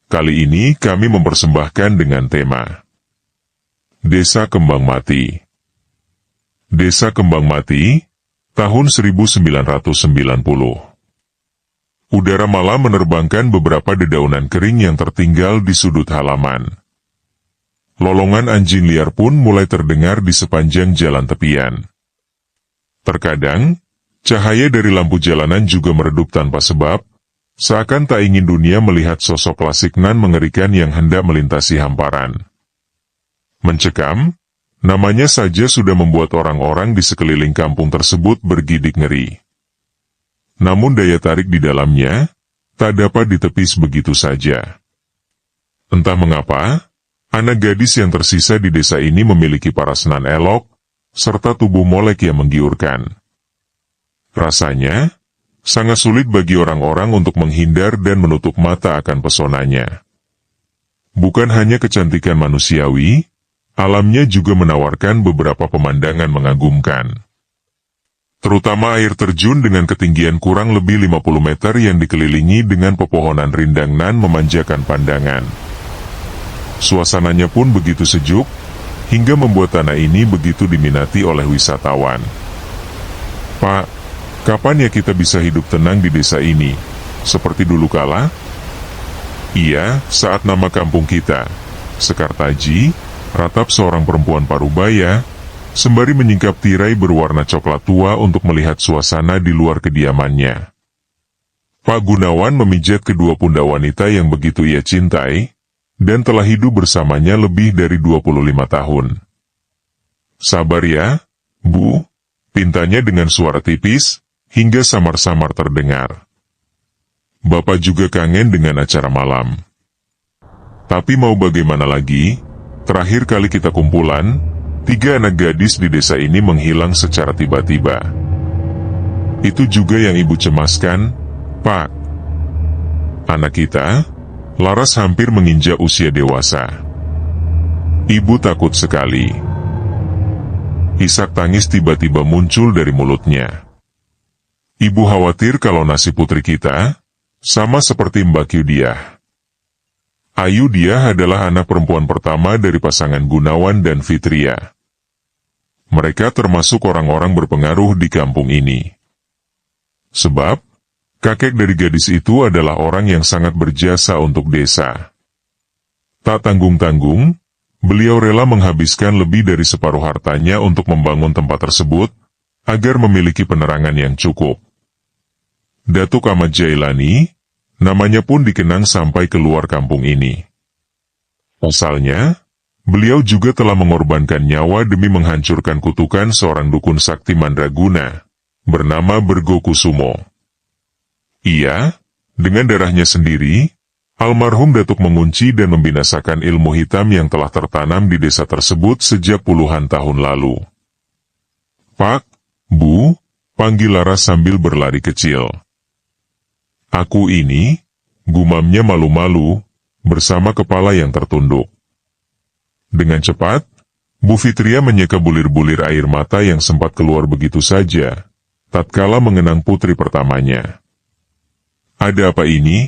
Kali ini kami mempersembahkan dengan tema Desa Kembang Mati. Desa Kembang Mati, tahun 1990. Udara malam menerbangkan beberapa dedaunan kering yang tertinggal di sudut halaman. Lolongan anjing liar pun mulai terdengar di sepanjang jalan tepian. Terkadang, cahaya dari lampu jalanan juga meredup tanpa sebab, seakan tak ingin dunia melihat sosok Lasiknan mengerikan yang hendak melintasi hamparan. Mencekam, namanya saja sudah membuat orang-orang di sekeliling kampung tersebut bergidik ngeri. Namun daya tarik di dalamnya, tak dapat ditepis begitu saja. Entah mengapa, anak gadis yang tersisa di desa ini memiliki parasnan elok, serta tubuh molek yang menggiurkan. Rasanya, sangat sulit bagi orang-orang untuk menghindar dan menutup mata akan pesonanya. Bukan hanya kecantikan manusiawi, alamnya juga menawarkan beberapa pemandangan mengagumkan. Terutama air terjun dengan ketinggian kurang lebih 50 meter yang dikelilingi dengan pepohonan rindang nan memanjakan pandangan. Suasananya pun begitu sejuk, hingga membuat tanah ini begitu diminati oleh wisatawan. Pak, kapan ya kita bisa hidup tenang di desa ini, seperti dulu kala? Iya, saat nama kampung kita, Sekartaji, ratap seorang perempuan parubaya, sembari menyingkap tirai berwarna coklat tua untuk melihat suasana di luar kediamannya. Pak Gunawan memijat kedua pundak wanita yang begitu ia cintai, dan telah hidup bersamanya lebih dari 25 tahun. Sabar ya, Bu, pintanya dengan suara tipis, hingga samar-samar terdengar. Bapak juga kangen dengan acara malam. Tapi mau bagaimana lagi, terakhir kali kita kumpulan, 3 anak gadis di desa ini menghilang secara tiba-tiba. Itu juga yang Ibu cemaskan, Pak. Anak kita, Laras hampir menginjak usia dewasa. Ibu takut sekali. Isak tangis tiba-tiba muncul dari mulutnya. Ibu khawatir kalau nasib putri kita, sama seperti Mbak Kyudiah. Ayu Diah adalah anak perempuan pertama dari pasangan Gunawan dan Fitria. Mereka termasuk orang-orang berpengaruh di kampung ini. Sebab, kakek dari gadis itu adalah orang yang sangat berjasa untuk desa. Tak tanggung-tanggung, beliau rela menghabiskan lebih dari separuh hartanya untuk membangun tempat tersebut, agar memiliki penerangan yang cukup. Datuk Ahmad Jailani, namanya pun dikenang sampai keluar kampung ini. Asalnya, beliau juga telah mengorbankan nyawa demi menghancurkan kutukan seorang dukun sakti mandraguna, bernama Bergo Kusumo. Ia, dengan darahnya sendiri, almarhum Datuk mengunci dan membinasakan ilmu hitam yang telah tertanam di desa tersebut sejak puluhan tahun lalu. Pak, Bu, panggil Laras sambil berlari kecil. Aku ini, gumamnya malu-malu, bersama kepala yang tertunduk. Dengan cepat, Bu Fitria menyeka bulir-bulir air mata yang sempat keluar begitu saja, tatkala mengenang putri pertamanya. Ada apa ini?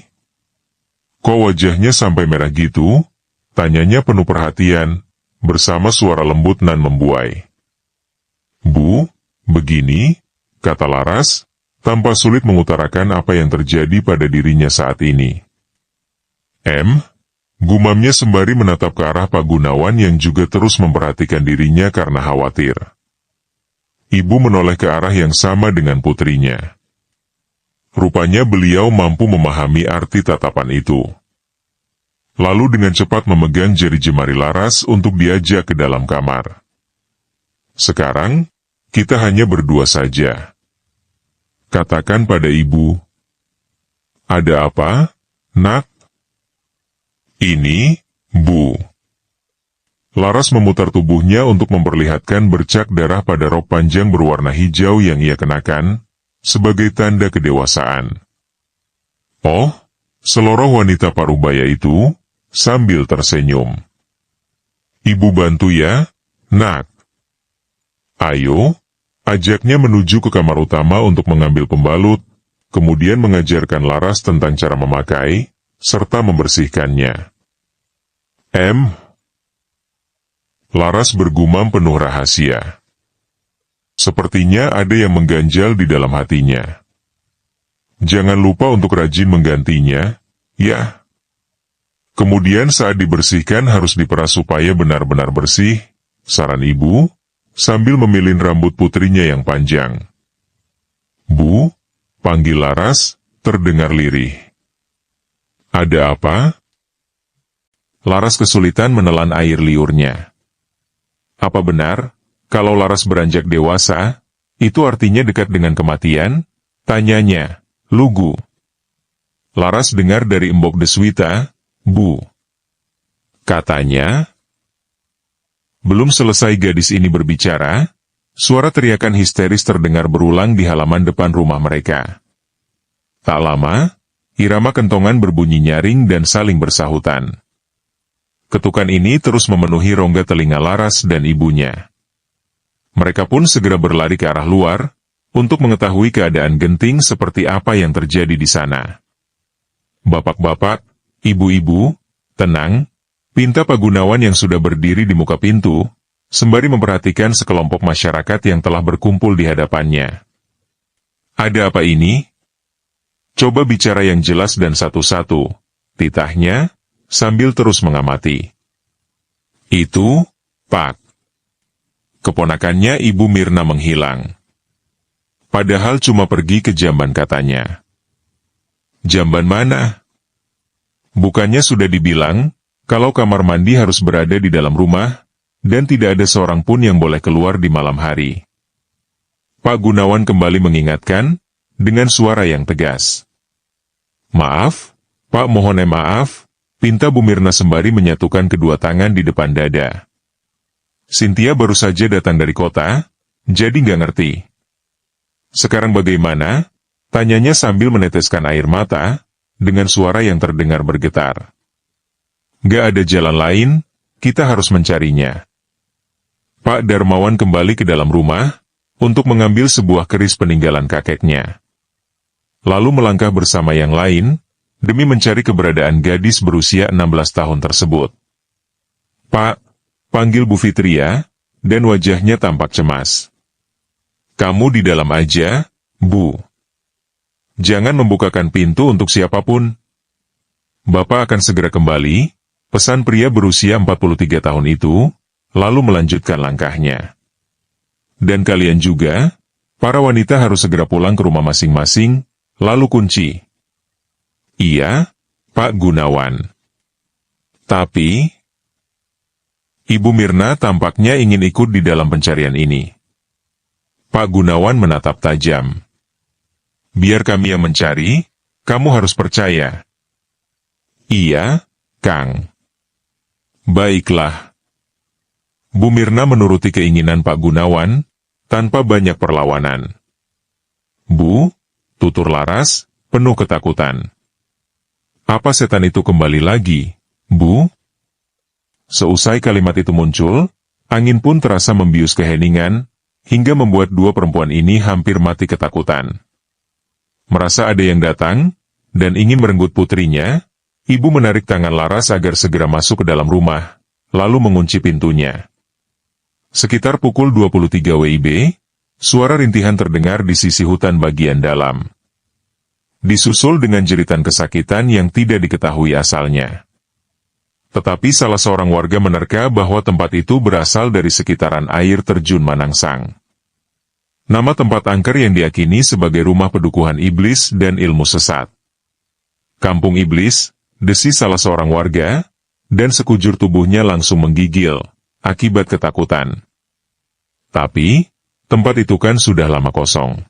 Kok wajahnya sampai merah gitu? Tanyanya penuh perhatian, bersama suara lembut nan membuai. Bu, begini, kata Laras, tanpa sulit mengutarakan apa yang terjadi pada dirinya saat ini. Gumamnya sembari menatap ke arah Pak Gunawan yang juga terus memperhatikan dirinya karena khawatir. Ibu menoleh ke arah yang sama dengan putrinya. Rupanya beliau mampu memahami arti tatapan itu. Lalu dengan cepat memegang jari jemari Laras untuk diajak ke dalam kamar. Sekarang, kita hanya berdua saja. Katakan pada ibu. Ada apa, nak? Ini, Bu. Laras memutar tubuhnya untuk memperlihatkan bercak darah pada rok panjang berwarna hijau yang ia kenakan, sebagai tanda kedewasaan. Oh, seloroh wanita parubaya itu, sambil tersenyum. Ibu bantu ya, nak. Ayo, ajaknya menuju ke kamar utama untuk mengambil pembalut, kemudian mengajarkan Laras tentang cara memakai, serta membersihkannya. Laras bergumam penuh rahasia. Sepertinya ada yang mengganjal di dalam hatinya. Jangan lupa untuk rajin menggantinya, ya. Kemudian saat dibersihkan harus diperas supaya benar-benar bersih, saran ibu, sambil memilin rambut putrinya yang panjang. Bu, panggil Laras, terdengar lirih. Ada apa? Laras kesulitan menelan air liurnya. Apa benar, kalau Laras beranjak dewasa, itu artinya dekat dengan kematian? Tanyanya, lugu. Laras dengar dari Embok Deswita, Bu. Katanya, belum selesai gadis ini berbicara, suara teriakan histeris terdengar berulang di halaman depan rumah mereka. Tak lama, irama kentongan berbunyi nyaring dan saling bersahutan. Ketukan ini terus memenuhi rongga telinga Laras dan ibunya. Mereka pun segera berlari ke arah luar, untuk mengetahui keadaan genting seperti apa yang terjadi di sana. Bapak-bapak, ibu-ibu, tenang, pinta Pak Gunawan yang sudah berdiri di muka pintu, sembari memperhatikan sekelompok masyarakat yang telah berkumpul di hadapannya. Ada apa ini? Coba bicara yang jelas dan satu-satu, titahnya, sambil terus mengamati. Itu, Pak. Keponakannya Ibu Mirna menghilang. Padahal cuma pergi ke jamban katanya. Jamban mana? Bukannya sudah dibilang, kalau kamar mandi harus berada di dalam rumah, dan tidak ada seorang pun yang boleh keluar di malam hari. Pak Gunawan kembali mengingatkan, dengan suara yang tegas. Maaf, Pak, mohon maaf, pinta Bu Mirna sembari menyatukan kedua tangan di depan dada. Cynthia baru saja datang dari kota, jadi nggak ngerti. Sekarang bagaimana? Tanyanya sambil meneteskan air mata, dengan suara yang terdengar bergetar. Nggak ada jalan lain, kita harus mencarinya. Pak Darmawan kembali ke dalam rumah, untuk mengambil sebuah keris peninggalan kakeknya. Lalu melangkah bersama yang lain, demi mencari keberadaan gadis berusia 16 tahun tersebut. Pak, panggil Bu Fitria, dan wajahnya tampak cemas. Kamu di dalam aja, Bu. Jangan membukakan pintu untuk siapapun. Bapak akan segera kembali, pesan pria berusia 43 tahun itu, lalu melanjutkan langkahnya. Dan kalian juga, para wanita harus segera pulang ke rumah masing-masing, lalu kunci. Iya, Pak Gunawan. Tapi, Ibu Mirna tampaknya ingin ikut di dalam pencarian ini. Pak Gunawan menatap tajam. Biar kami yang mencari, kamu harus percaya. Iya, Kang. Baiklah. Bu Mirna menuruti keinginan Pak Gunawan, tanpa banyak perlawanan. Bu, tutur Laras, penuh ketakutan. Apa setan itu kembali lagi, Bu? Seusai kalimat itu muncul, angin pun terasa membius keheningan, hingga membuat dua perempuan ini hampir mati ketakutan. Merasa ada yang datang, dan ingin merenggut putrinya, ibu menarik tangan Laras agar segera masuk ke dalam rumah, lalu mengunci pintunya. Sekitar pukul 23 WIB, suara rintihan terdengar di sisi hutan bagian dalam. Disusul dengan jeritan kesakitan yang tidak diketahui asalnya. Tetapi salah seorang warga menerka bahwa tempat itu berasal dari sekitaran air terjun Manangsang. Nama tempat angker yang diyakini sebagai rumah pedukuhan iblis dan ilmu sesat. Kampung Iblis, desis salah seorang warga, dan sekujur tubuhnya langsung menggigil, akibat ketakutan. Tapi, tempat itu kan sudah lama kosong.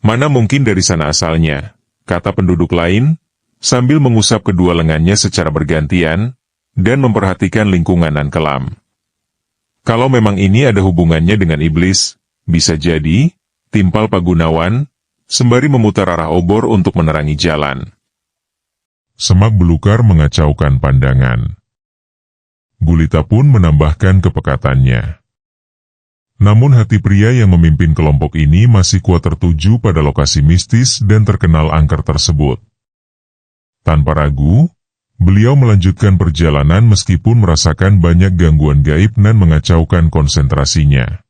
Mana mungkin dari sana asalnya, kata penduduk lain, sambil mengusap kedua lengannya secara bergantian, dan memperhatikan lingkungan nan kelam. Kalau memang ini ada hubungannya dengan iblis, bisa jadi, timpal Pak Gunawan, sembari memutar arah obor untuk menerangi jalan. Semak belukar mengacaukan pandangan. Gulita pun menambahkan kepekatannya. Namun hati pria yang memimpin kelompok ini masih kuat tertuju pada lokasi mistis dan terkenal angker tersebut. Tanpa ragu, beliau melanjutkan perjalanan meskipun merasakan banyak gangguan gaib dan mengacaukan konsentrasinya.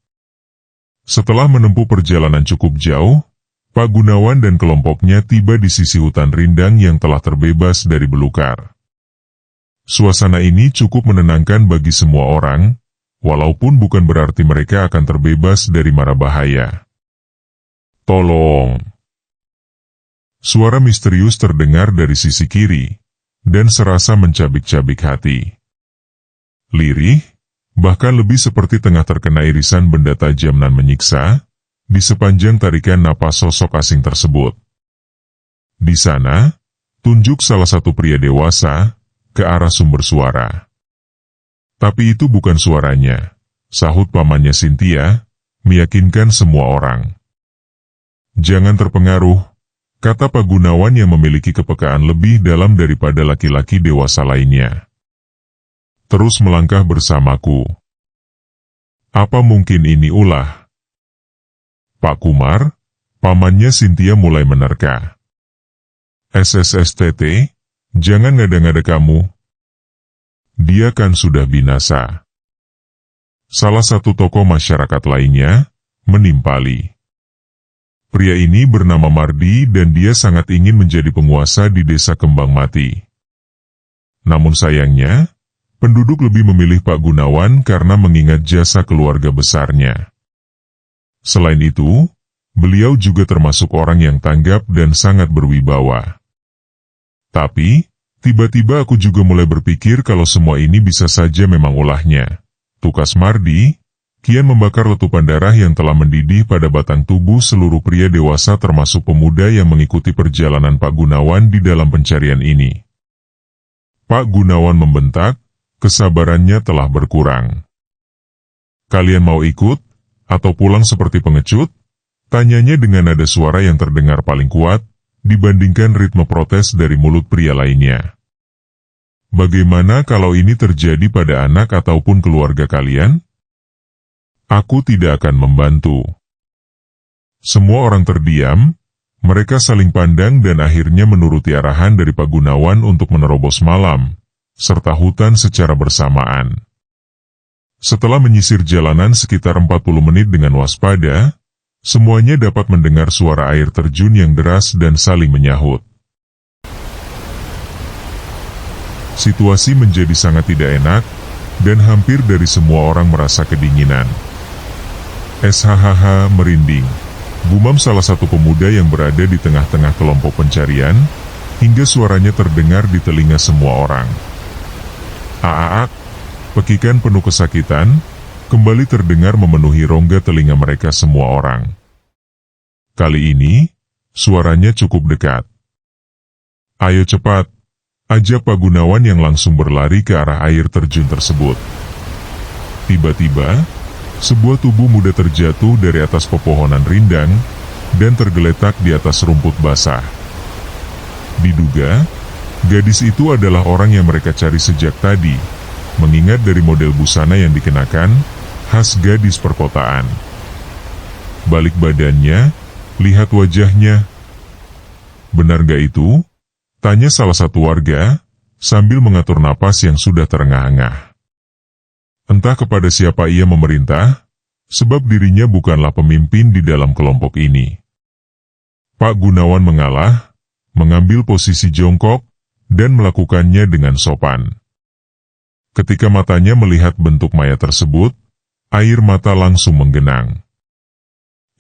Setelah menempuh perjalanan cukup jauh, Pak Gunawan dan kelompoknya tiba di sisi hutan rindang yang telah terbebas dari belukar. Suasana ini cukup menenangkan bagi semua orang, walaupun bukan berarti mereka akan terbebas dari mara bahaya. Tolong! Suara misterius terdengar dari sisi kiri, dan serasa mencabik-cabik hati. Lirih, bahkan lebih seperti tengah terkena irisan benda tajam dan menyiksa, di sepanjang tarikan napas sosok asing tersebut. Di sana, tunjuk salah satu pria dewasa, ke arah sumber suara. Tapi itu bukan suaranya, sahut pamannya Cynthia, meyakinkan semua orang. Jangan terpengaruh, kata Pak Gunawan yang memiliki kepekaan lebih dalam daripada laki-laki dewasa lainnya. Terus melangkah bersamaku. Apa mungkin ini ulah? Pak Kumar, pamannya Cynthia mulai menerka. SSSTT, jangan ngada-ngada kamu. Dia kan sudah binasa. Salah satu tokoh masyarakat lainnya, menimpali. Pria ini bernama Mardi dan dia sangat ingin menjadi penguasa di desa Kembang Mati. Namun sayangnya, penduduk lebih memilih Pak Gunawan karena mengingat jasa keluarga besarnya. Selain itu, beliau juga termasuk orang yang tanggap dan sangat berwibawa. Tapi, tiba-tiba aku juga mulai berpikir kalau semua ini bisa saja memang ulahnya. Tukas Mardi, kian membakar letupan darah yang telah mendidih pada batang tubuh seluruh pria dewasa termasuk pemuda yang mengikuti perjalanan Pak Gunawan di dalam pencarian ini. Pak Gunawan membentak, kesabarannya telah berkurang. Kalian mau ikut, atau pulang seperti pengecut? Tanyanya dengan nada suara yang terdengar paling kuat, dibandingkan ritme protes dari mulut pria lainnya. Bagaimana kalau ini terjadi pada anak ataupun keluarga kalian? Aku tidak akan membantu. Semua orang terdiam, mereka saling pandang dan akhirnya menuruti arahan dari Pak Gunawan untuk menerobos malam, serta hutan secara bersamaan. Setelah menyisir jalanan sekitar 40 menit dengan waspada, semuanya dapat mendengar suara air terjun yang deras dan saling menyahut. Situasi menjadi sangat tidak enak, dan hampir dari semua orang merasa kedinginan. SHHH merinding, gumam salah satu pemuda yang berada di tengah-tengah kelompok pencarian, hingga suaranya terdengar di telinga semua orang. Aaak, pekikan penuh kesakitan, kembali terdengar memenuhi rongga telinga mereka semua orang. Kali ini, suaranya cukup dekat. Ayo cepat, ajak Pak Gunawan yang langsung berlari ke arah air terjun tersebut. Tiba-tiba, sebuah tubuh muda terjatuh dari atas pepohonan rindang, dan tergeletak di atas rumput basah. Diduga, gadis itu adalah orang yang mereka cari sejak tadi, mengingat dari model busana yang dikenakan, khas gadis perkotaan. Balik badannya, lihat wajahnya. Benar gak itu? Tanya salah satu warga, sambil mengatur napas yang sudah terengah-engah. Entah kepada siapa ia memerintah, sebab dirinya bukanlah pemimpin di dalam kelompok ini. Pak Gunawan mengalah, mengambil posisi jongkok, dan melakukannya dengan sopan. Ketika matanya melihat bentuk mayat tersebut, air mata langsung menggenang.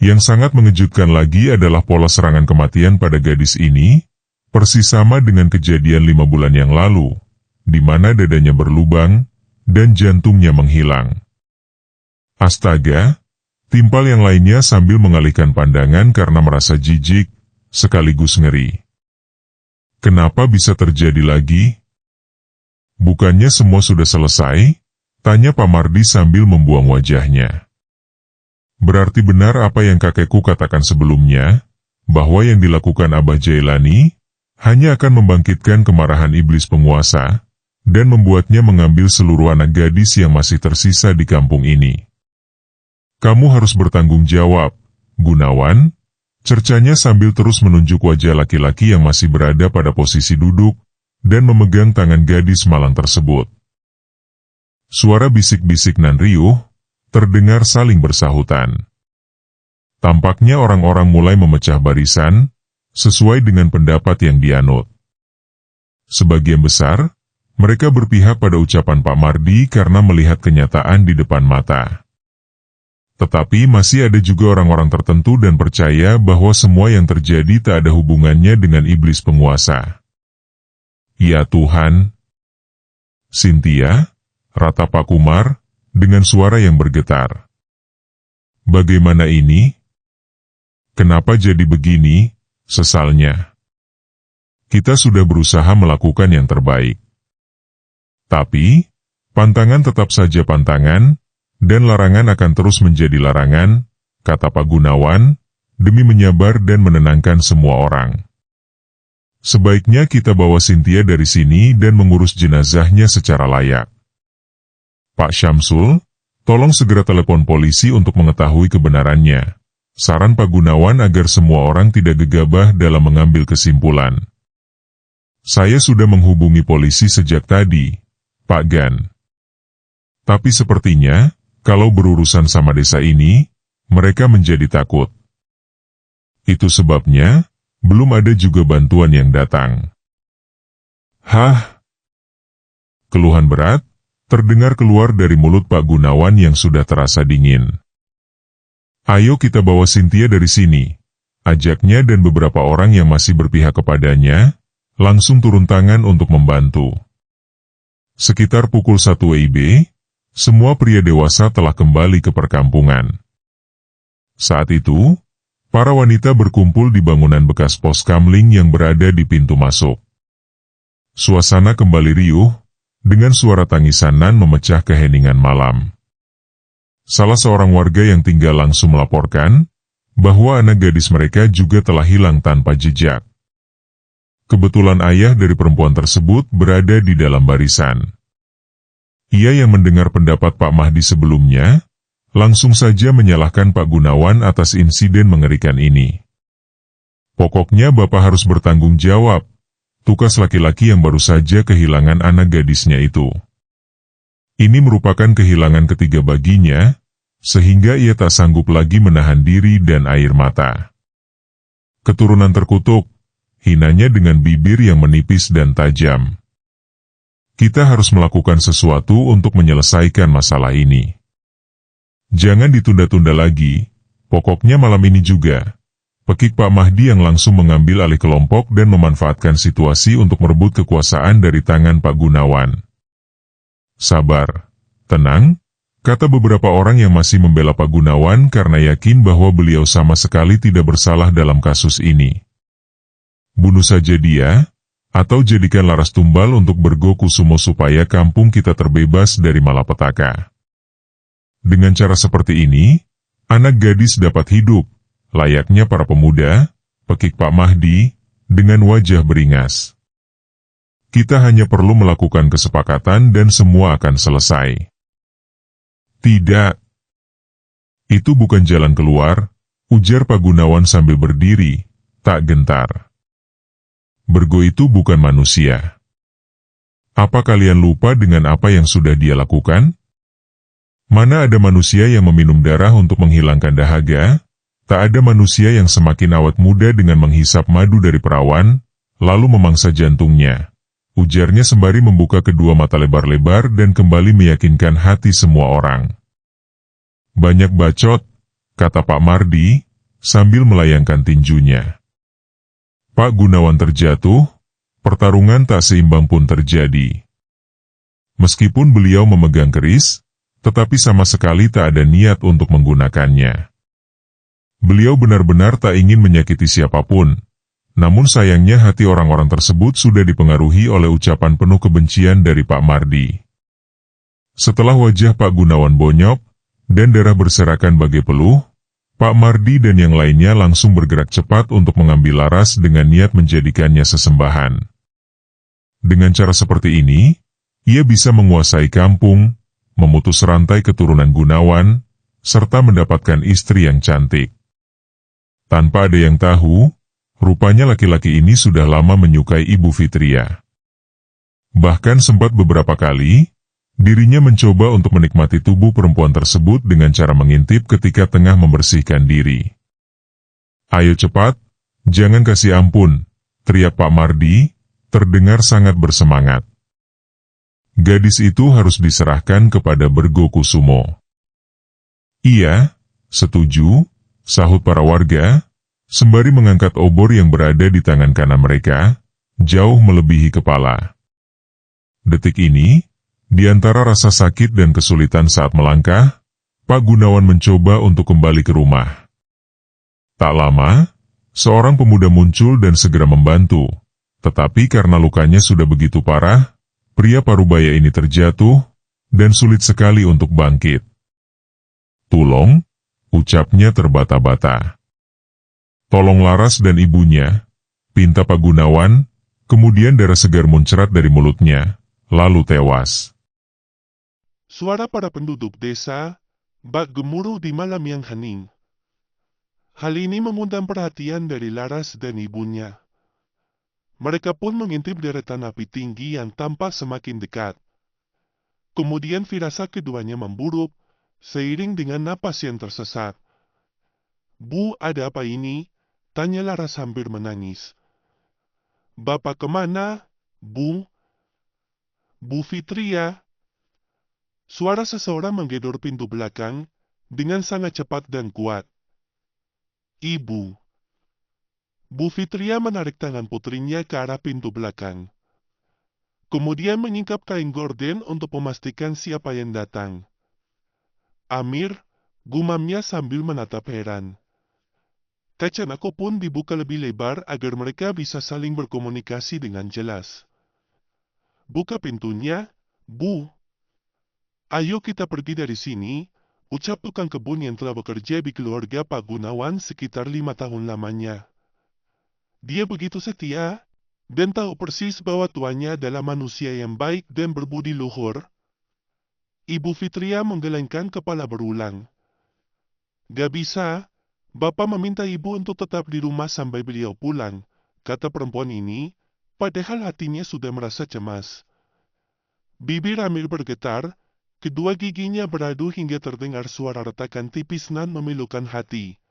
Yang sangat mengejutkan lagi adalah pola serangan kematian pada gadis ini, persis sama dengan kejadian 5 bulan yang lalu, di mana dadanya berlubang, dan jantungnya menghilang. Astaga, timpal yang lainnya sambil mengalihkan pandangan karena merasa jijik, sekaligus ngeri. Kenapa bisa terjadi lagi? Bukannya semua sudah selesai? Tanya Pak Mardi sambil membuang wajahnya. Berarti benar apa yang kakekku katakan sebelumnya, bahwa yang dilakukan Abah Jailani, hanya akan membangkitkan kemarahan iblis penguasa, dan membuatnya mengambil seluruh anak gadis yang masih tersisa di kampung ini. Kamu harus bertanggung jawab, Gunawan, cercanya sambil terus menunjuk wajah laki-laki yang masih berada pada posisi duduk, dan memegang tangan gadis malang tersebut. Suara bisik-bisik nan riuh terdengar saling bersahutan. Tampaknya orang-orang mulai memecah barisan, sesuai dengan pendapat yang dianut. Sebagian besar, mereka berpihak pada ucapan Pak Mardi karena melihat kenyataan di depan mata. Tetapi masih ada juga orang-orang tertentu dan percaya bahwa semua yang terjadi tak ada hubungannya dengan iblis penguasa. Ya Tuhan! Cynthia, rata Pak Kumar, dengan suara yang bergetar. Bagaimana ini? Kenapa jadi begini? Sesalnya. Kita sudah berusaha melakukan yang terbaik. Tapi, pantangan tetap saja pantangan, dan larangan akan terus menjadi larangan, kata Pak Gunawan, demi menyabar dan menenangkan semua orang. Sebaiknya kita bawa Cynthia dari sini dan mengurus jenazahnya secara layak. Pak Syamsul, tolong segera telepon polisi untuk mengetahui kebenarannya. Saran Pak Gunawan agar semua orang tidak gegabah dalam mengambil kesimpulan. Saya sudah menghubungi polisi sejak tadi, Pak Gan. Tapi sepertinya, kalau berurusan sama desa ini, mereka menjadi takut. Itu sebabnya, belum ada juga bantuan yang datang. Hah? Keluhan berat terdengar keluar dari mulut Pak Gunawan yang sudah terasa dingin. Ayo kita bawa Cynthia dari sini, ajaknya, dan beberapa orang yang masih berpihak kepadanya, langsung turun tangan untuk membantu. Sekitar pukul 1 WIB, semua pria dewasa telah kembali ke perkampungan. Saat itu, para wanita berkumpul di bangunan bekas pos kamling yang berada di pintu masuk. Suasana kembali riuh, dengan suara tangisan nan memecah keheningan malam. Salah seorang warga yang tinggal langsung melaporkan bahwa anak gadis mereka juga telah hilang tanpa jejak. Kebetulan ayah dari perempuan tersebut berada di dalam barisan. Ia yang mendengar pendapat Pak Mahdi sebelumnya, langsung saja menyalahkan Pak Gunawan atas insiden mengerikan ini. Pokoknya Bapak harus bertanggung jawab, tukas laki-laki yang baru saja kehilangan anak gadisnya itu. Ini merupakan kehilangan ketiga baginya, sehingga ia tak sanggup lagi menahan diri dan air mata. Keturunan terkutuk, hinanya dengan bibir yang menipis dan tajam. Kita harus melakukan sesuatu untuk menyelesaikan masalah ini. Jangan ditunda-tunda lagi, pokoknya malam ini juga. Pekik Pak Mahdi yang langsung mengambil alih kelompok dan memanfaatkan situasi untuk merebut kekuasaan dari tangan Pak Gunawan. Sabar, tenang, kata beberapa orang yang masih membela Pak Gunawan karena yakin bahwa beliau sama sekali tidak bersalah dalam kasus ini. Bunuh saja dia, atau jadikan laras tumbal untuk Bergo Kusumo supaya kampung kita terbebas dari malapetaka. Dengan cara seperti ini, anak gadis dapat hidup, layaknya para pemuda, pekik Pak Mahdi, dengan wajah beringas. Kita hanya perlu melakukan kesepakatan dan semua akan selesai. Tidak. Itu bukan jalan keluar, ujar Pak Gunawan sambil berdiri, tak gentar. Bergo itu bukan manusia. Apa kalian lupa dengan apa yang sudah dia lakukan? Mana ada manusia yang meminum darah untuk menghilangkan dahaga? Tak ada manusia yang semakin awet muda dengan menghisap madu dari perawan, lalu memangsa jantungnya. Ujarnya sembari membuka kedua mata lebar-lebar dan kembali meyakinkan hati semua orang. Banyak bacot, kata Pak Mardi, sambil melayangkan tinjunya. Pak Gunawan terjatuh, pertarungan tak seimbang pun terjadi. Meskipun beliau memegang keris, tetapi sama sekali tak ada niat untuk menggunakannya. Beliau benar-benar tak ingin menyakiti siapapun. Namun sayangnya hati orang-orang tersebut sudah dipengaruhi oleh ucapan penuh kebencian dari Pak Mardi. Setelah wajah Pak Gunawan bonyok, dan darah berserakan bagai peluh, Pak Mardi dan yang lainnya langsung bergerak cepat untuk mengambil laras dengan niat menjadikannya sesembahan. Dengan cara seperti ini, ia bisa menguasai kampung, memutus rantai keturunan Gunawan, serta mendapatkan istri yang cantik. Tanpa ada yang tahu, rupanya laki-laki ini sudah lama menyukai Ibu Fitria. Bahkan sempat beberapa kali, dirinya mencoba untuk menikmati tubuh perempuan tersebut dengan cara mengintip ketika tengah membersihkan diri. "Ayo cepat, jangan kasih ampun," teriak Pak Mardi, terdengar sangat bersemangat. Gadis itu harus diserahkan kepada Bergo Kusumo. "Iya, setuju," sahut para warga, sembari mengangkat obor yang berada di tangan kanan mereka, jauh melebihi kepala. Detik ini, di antara rasa sakit dan kesulitan saat melangkah, Pak Gunawan mencoba untuk kembali ke rumah. Tak lama, seorang pemuda muncul dan segera membantu, tetapi karena lukanya sudah begitu parah, pria parubaya ini terjatuh, dan sulit sekali untuk bangkit. "Tulong," ucapnya terbata-bata. "Tolong Laras dan ibunya," pinta Pak Gunawan, kemudian darah segar muncrat dari mulutnya, lalu tewas. Suara para penduduk desa bak gemuruh di malam yang hening. Hal ini mengundang perhatian dari Laras dan ibunya. Mereka pun mengintip deretan api tinggi yang tampak semakin dekat. Kemudian firasat keduanya memburuk, seiring dengan napas yang tersesat. "Bu, ada apa ini?" tanya Laras hampir menangis. "Bapak kemana, Bu? Bu Fitria?" Suara seseorang menggedor pintu belakang dengan sangat cepat dan kuat. "Ibu." Bu Fitria menarik tangan putrinya ke arah pintu belakang. Kemudian menyingkap kain gorden untuk memastikan siapa yang datang. "Amir," gumamnya sambil menatap heran. Kaca nako pun dibuka lebih lebar agar mereka bisa saling berkomunikasi dengan jelas. "Buka pintunya, Bu. Ayo kita pergi dari sini," ucap tukang kebun yang telah bekerja di keluarga Pak Gunawan sekitar 5 tahun lamanya. Dia begitu setia, dan tahu persis bahwa tuannya adalah manusia yang baik dan berbudi luhur. Ibu Fitria menggelengkan kepala berulang. "Gak bisa, Bapak meminta ibu untuk tetap di rumah sampai beliau pulang," kata perempuan ini, padahal hatinya sudah merasa cemas. Bibir Amir bergetar, kedua giginya beradu hingga terdengar suara retakan tipis nan memilukan hati.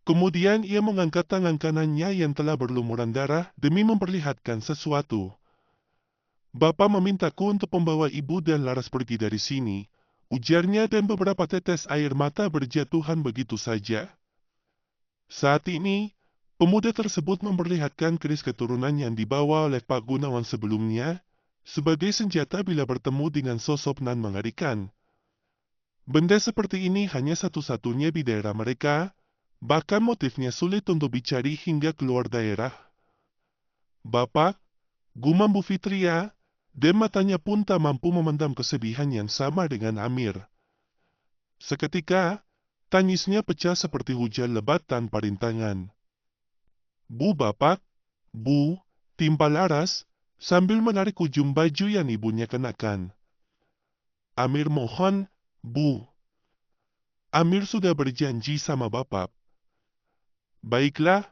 Kemudian ia mengangkat tangan kanannya yang telah berlumuran darah demi memperlihatkan sesuatu. "Bapak memintaku untuk membawa ibu dan Laras pergi dari sini," ujarnya, dan beberapa tetes air mata berjatuhan begitu saja. Saat ini, pemuda tersebut memperlihatkan keris keturunan yang dibawa oleh Pak Gunawan sebelumnya, sebagai senjata bila bertemu dengan sosok nan mengerikan. Benda seperti ini hanya satu-satunya di daerah mereka, bahkan motifnya sulit untuk dicari hingga keluar daerah. "Bapak," gumam Bu Fitria, dan matanya pun tak mampu memendam kesedihan yang sama dengan Amir. Seketika, tangisnya pecah seperti hujan lebat tanpa rintangan. "Bu, Bapak, Bu," timpal Laras, sambil menarik ujung baju yang ibunya kenakan. "Amir mohon, Bu. Amir sudah berjanji sama Bapak." "Baiklah,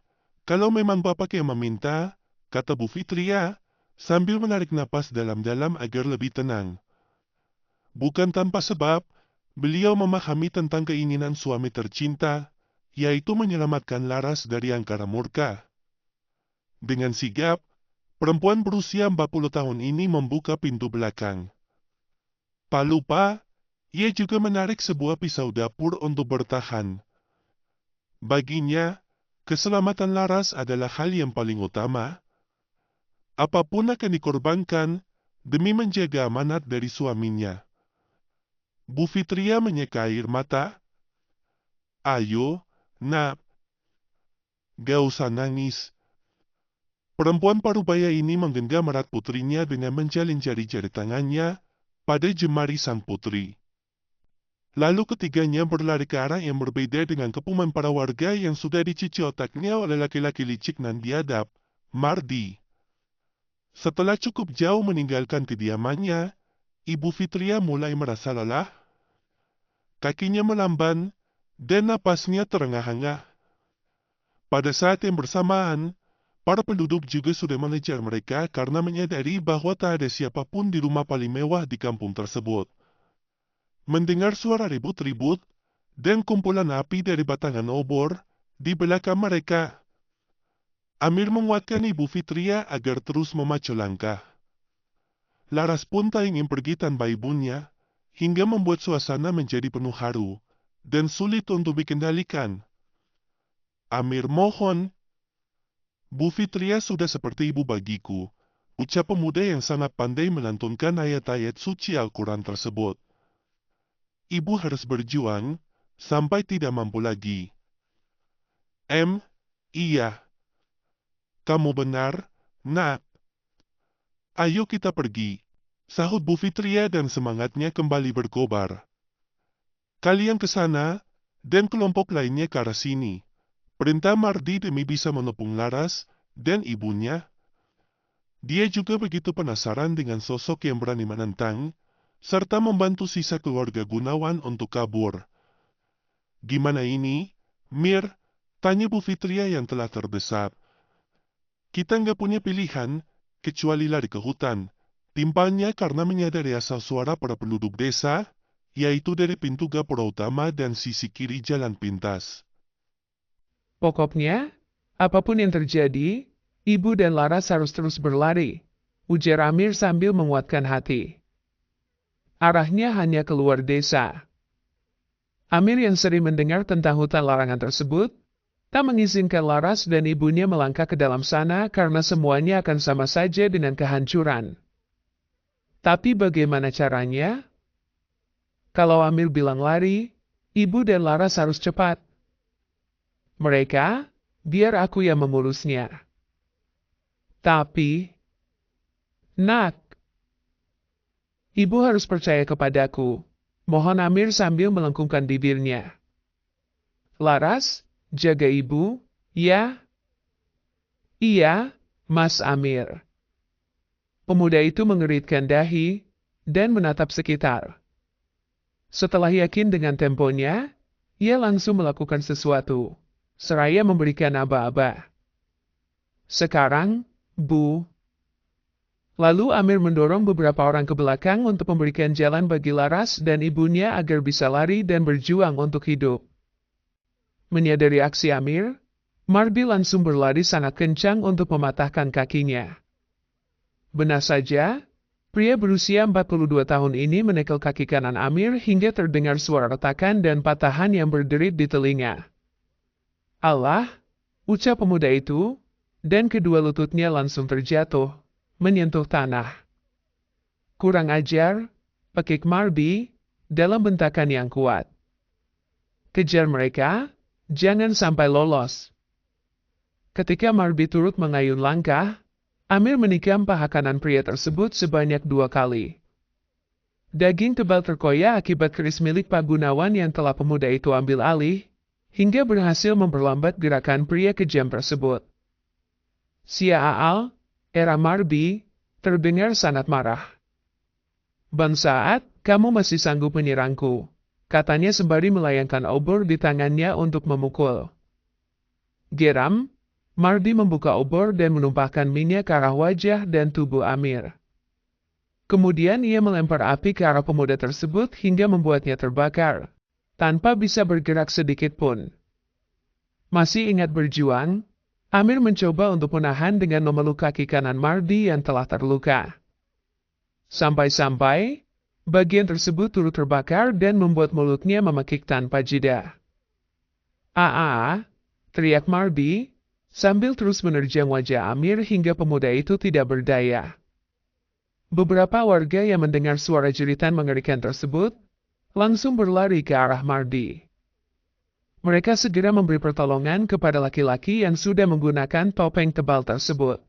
kalau memang Bapak yang meminta," kata Bu Fitria, sambil menarik napas dalam-dalam agar lebih tenang. Bukan tanpa sebab, beliau memahami tentang keinginan suami tercinta, yaitu menyelamatkan Laras dari angkara murka. Dengan sigap, perempuan berusia 40 tahun ini membuka pintu belakang. Tak lupa, ia juga menarik sebuah pisau dapur untuk bertahan. Baginya, keselamatan Laras adalah hal yang paling utama. Apapun akan dikorbankan demi menjaga amanat dari suaminya. Bu Fitria menyeka air mata. "Ayo, Nak. Gak usah nangis." Perempuan parubaya ini menggenggam erat putrinya dengan menjalin jari-jari tangannya pada jemari sang putri. Lalu ketiganya berlari ke arah yang berbeda dengan kepuman para warga yang sudah dicuci otaknya oleh laki-laki licik nan biadab, Mardi. Setelah cukup jauh meninggalkan kediamannya, Ibu Fitria mulai merasa lelah. Kakinya melamban, dan napasnya terengah-engah. Pada saat yang bersamaan, Para penduduk juga sudah mengejar mereka karena menyadari bahwa tak ada siapapun di rumah paling mewah di kampung tersebut. Mendengar suara ribut-ribut dan kumpulan api dari batangan obor di belakang mereka, Amir menguatkan Ibu Fitria agar terus memacu langkah. Laras pun tak ingin pergi tanpa ibunya, hingga membuat suasana menjadi penuh haru dan sulit untuk dikendalikan. Amir mohon, Bu Fitria sudah seperti ibu bagiku, ucap pemuda yang sangat pandai melantunkan ayat-ayat suci Al-Quran tersebut. Ibu harus berjuang, sampai tidak mampu lagi. Iya. Kamu benar, Nak. Ayo kita pergi, sahut Bu Fitria dan semangatnya kembali berkobar. Kalian ke sana, dan kelompok lainnya ke arah sini. Perintah Mardi demi bisa menepung Laras dan ibunya. Dia juga begitu penasaran dengan sosok yang berani menentang, serta membantu sisa keluarga Gunawan untuk kabur. Gimana ini, Mir? Tanya Bu Fitria yang telah terdesak. Kita nggak punya pilihan, kecuali lari ke hutan. Timpalnya karena menyadari asal suara para penduduk desa, yaitu dari pintu gapura utama dan sisi kiri jalan pintas. Pokoknya, apapun yang terjadi, Ibu dan Laras harus terus berlari, ujar Amir sambil menguatkan hati. Arahnya hanya keluar desa. Amir yang sering mendengar tentang hutan larangan tersebut, tak mengizinkan Laras dan ibunya melangkah ke dalam sana karena semuanya akan sama saja dengan kehancuran. Tapi bagaimana caranya? Kalau Amir bilang lari, ibu dan Laras harus cepat. Mereka, biar aku yang mengurusnya. Tapi, Nak, ibu harus percaya kepadaku. Mohon Amir sambil melengkungkan bibirnya. Laras, jaga ibu, ya? Iya, Mas Amir. Pemuda itu mengeritkan dahi dan menatap sekitar. Setelah yakin dengan temponya, ia langsung melakukan sesuatu, seraya memberikan aba-aba. Sekarang, Bu. Lalu Amir mendorong beberapa orang ke belakang untuk memberikan jalan bagi Laras dan ibunya agar bisa lari dan berjuang untuk hidup. Menyadari aksi Amir, Marbi langsung berlari sangat kencang untuk mematahkan kakinya. Benar saja, pria berusia 42 tahun ini menekel kaki kanan Amir hingga terdengar suara retakan dan patahan yang berderit di telinga. Allah, ucap pemuda itu, dan kedua lututnya langsung terjatuh, menyentuh tanah. Kurang ajar, pekik Marbi, dalam bentakan yang kuat. Kejar mereka, jangan sampai lolos. Ketika Marbi turut mengayun langkah, Amir menikam paha kanan pria tersebut sebanyak 2 kali. Daging tebal terkoyak akibat keris milik Pak Gunawan yang telah pemuda itu ambil alih, hingga berhasil memperlambat gerakan pria kejam tersebut. Sia Aal, era Marbi, terdengar sangat marah. Bangsat, kamu masih sanggup menyerangku, katanya sembari melayangkan obor di tangannya untuk memukul. Geram, Mardi membuka obor dan menumpahkan minyak ke arah wajah dan tubuh Amir. Kemudian ia melempar api ke arah pemuda tersebut hingga membuatnya terbakar, tanpa bisa bergerak sedikit pun. Masih ingat berjuang, Amir mencoba untuk menahan dengan memeluk kaki kanan Mardi yang telah terluka. Sampai-sampai, bagian tersebut turut terbakar dan membuat mulutnya memekik tanpa jeda. Teriak Mardi, sambil terus menerjang wajah Amir hingga pemuda itu tidak berdaya. Beberapa warga yang mendengar suara jeritan mengerikan tersebut, langsung berlari ke arah Mardi. Mereka segera memberi pertolongan kepada laki-laki yang sudah menggunakan topeng tebal tersebut.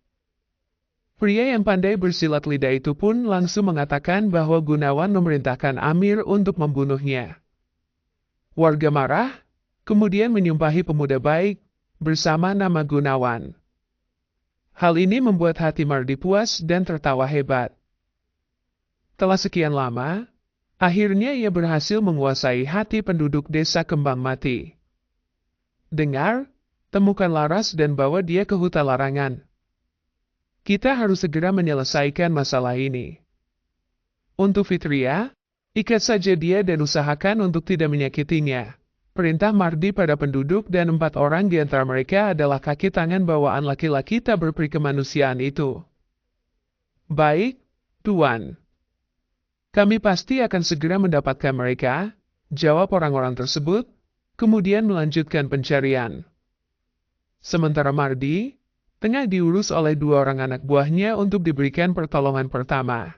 Pria yang pandai bersilat lidah itu pun langsung mengatakan bahwa Gunawan memerintahkan Amir untuk membunuhnya. Warga marah, kemudian menyumpahi pemuda baik, bersama nama Gunawan. Hal ini membuat hati Mardi puas dan tertawa hebat. Telah sekian lama, akhirnya ia berhasil menguasai hati penduduk desa Kembang Mati. Dengar, temukan Laras dan bawa dia ke hutan larangan. Kita harus segera menyelesaikan masalah ini. Untuk Fitria, ikat saja dia dan usahakan untuk tidak menyakitinya. Perintah Mardi pada penduduk dan 4 orang di antara mereka adalah kaki tangan bawaan laki-laki tak berperi kemanusiaan itu. Baik, Tuan. Kami pasti akan segera mendapatkan mereka, jawab orang-orang tersebut, kemudian melanjutkan pencarian. Sementara Mardi, tengah diurus oleh 2 orang anak buahnya untuk diberikan pertolongan pertama.